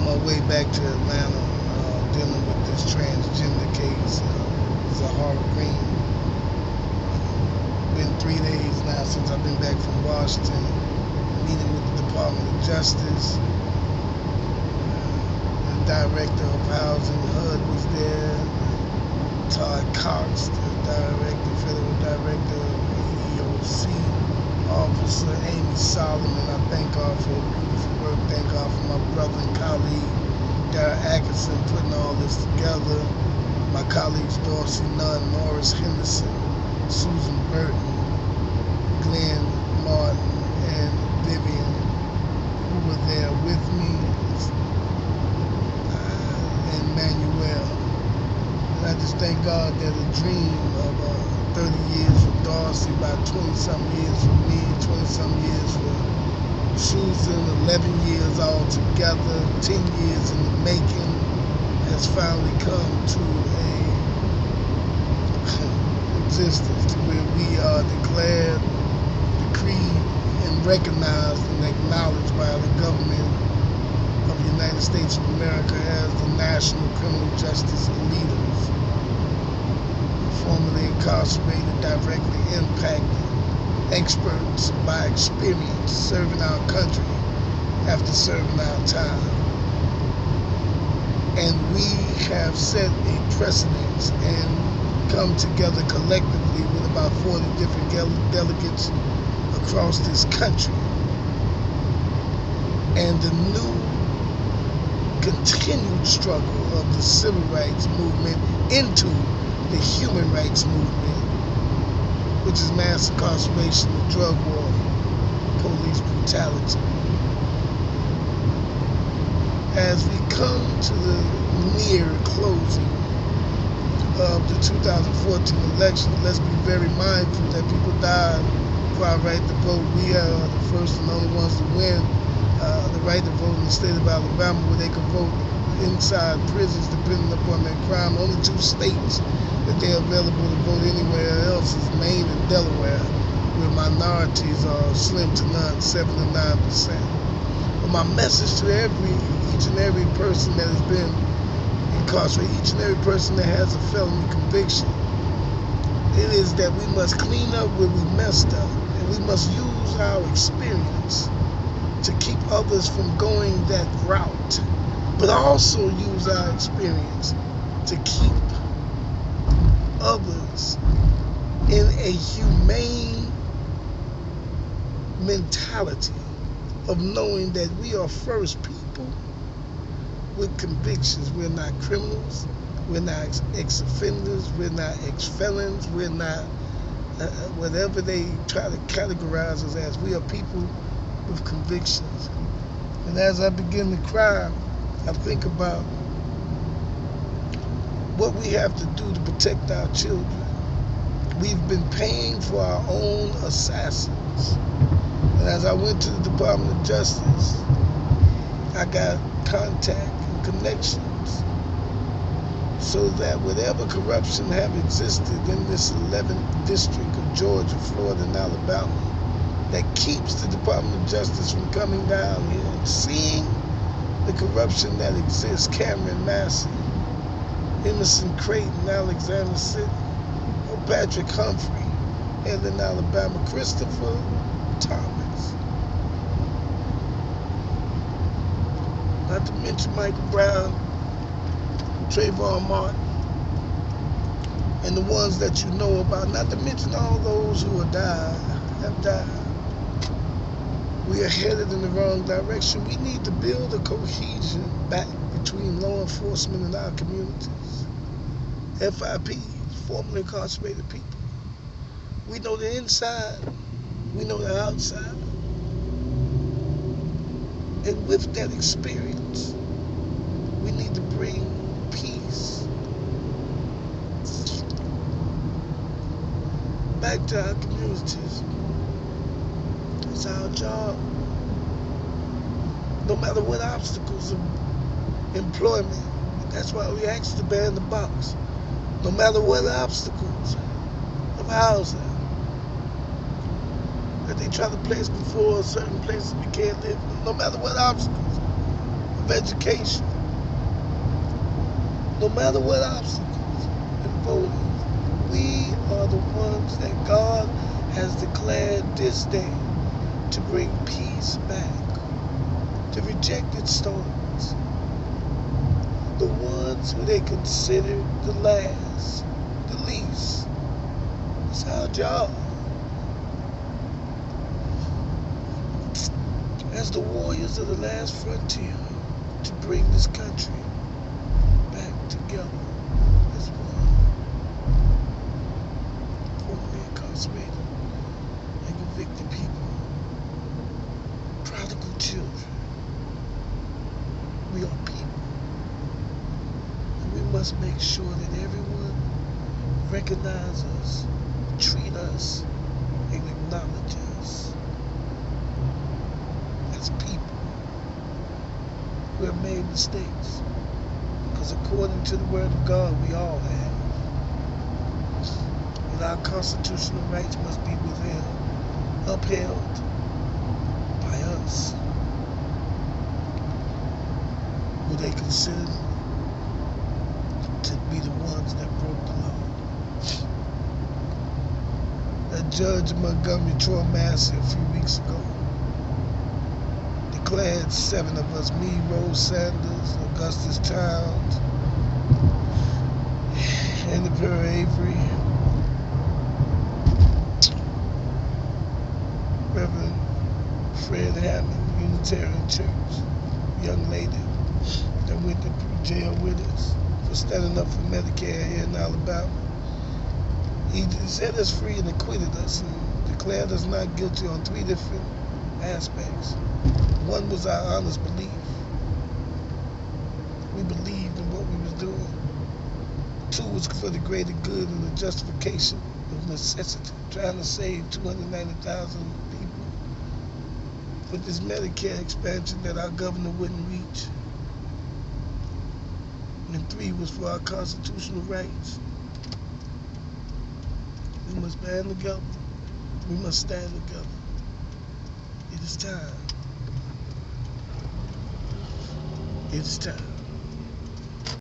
on my way back to Atlanta, dealing with this transgender case. Zahara Green. Been 3 days now since I've been back from Washington, meeting with the Department of Justice. The Director of Housing, HUD, was there. Todd Cox, the Federal Director of EEOC, Officer Amy Solomon. I thank God for her beautiful work. Thank God for my brother and colleague, Dara Atkinson, putting all this together. My colleagues Dorsey Nunn, Morris Henderson, Susan Burton, Glenn Martin, and Vivian, who were there with me, and Manuel. And I just thank God that a dream of 30 years for Dorsey, about 20-something years for me, 20-something years for Susan, 11 years all together, 10 years in the making, has finally come to existence, to where we are declared, decreed, and recognized and acknowledged by the government of the United States of America as the national criminal justice leaders, formerly incarcerated, directly impacted, experts by experience, serving our country after serving our time. And we have set a precedent and come together collectively with about 40 different delegates across this country. And the new continued struggle of the civil rights movement into the human rights movement, which is mass incarceration, the drug war, police brutality. As we come to the near closing of the 2014 election, let's be very mindful that people died for our right to vote. We are the first and only ones to win the right to vote in the state of Alabama, where they can vote inside prisons depending upon their crime. Only 2 states that they're available to vote anywhere else is Maine and Delaware, where minorities are slim to none, 7 to 9%. But my message to each and every person that has been incarcerated, each and every person that has a felony conviction, it is that we must clean up where we messed up, and we must use our experience to keep others from going that route, but also use our experience to keep others in a humane mentality of knowing that we are first people with convictions. We're not criminals, we're not ex-offenders, we're not ex-felons, we're not whatever they try to categorize us as. We are people with convictions. And as I begin to cry, I think about what we have to do to protect our children. We've been paying for our own assassins. And as I went to the Department of Justice, I got contact and connections so that whatever corruption have existed in this 11th district of Georgia, Florida, and Alabama, that keeps the Department of Justice from coming down here and seeing the corruption that exists. Cameron Massey, Emerson Creighton, Alexander City, Patrick Humphrey, Helen, Alabama, Christopher Thomas, not to mention Michael Brown, Trayvon Martin, and the ones that you know about, not to mention all those who have died. We are headed in the wrong direction. We need to build a cohesion back between law enforcement and our communities. FIP, formerly incarcerated people. We know the inside, we know the outside. And with that experience, we need to bring peace back to our communities. It's our job. No matter what obstacles of employment, that's why we asked to ban the box. No matter what obstacles of housing that they try to place before certain places we can't live, no matter what obstacles of education. No matter what obstacles and voting, we are the ones that God has declared this day to bring peace back to rejected stories. The ones who they consider the last, the least. It's our job as the warriors of the last frontier to bring this country back together as one. Formerly incarcerated and convicted people, prodigal children. We are people. And we must make sure that everyone recognizes us, treat us, and acknowledge us as people. We have made mistakes, because according to the Word of God, we all have. And our constitutional rights must be upheld by us, who they consider to be the ones that broke the law. A judge in Montgomery, Troy, Massey, a few weeks ago, declared 7 of us, me, Rose Sanders, Augustus Towns, Andy Perry Avery, Reverend Fred Hammond, Unitarian Church, young lady that went to jail with us for standing up for Medicare here in Alabama. He set us free and acquitted us and declared us not guilty on 3 different aspects. One was our honest belief. We believed in what we was doing. 2 was for the greater good and the justification of necessity, trying to save 290,000 people with this Medicare expansion that our governor wouldn't reach. And 3 was for our constitutional rights. We must band together. We must stand together. It is time. It is time.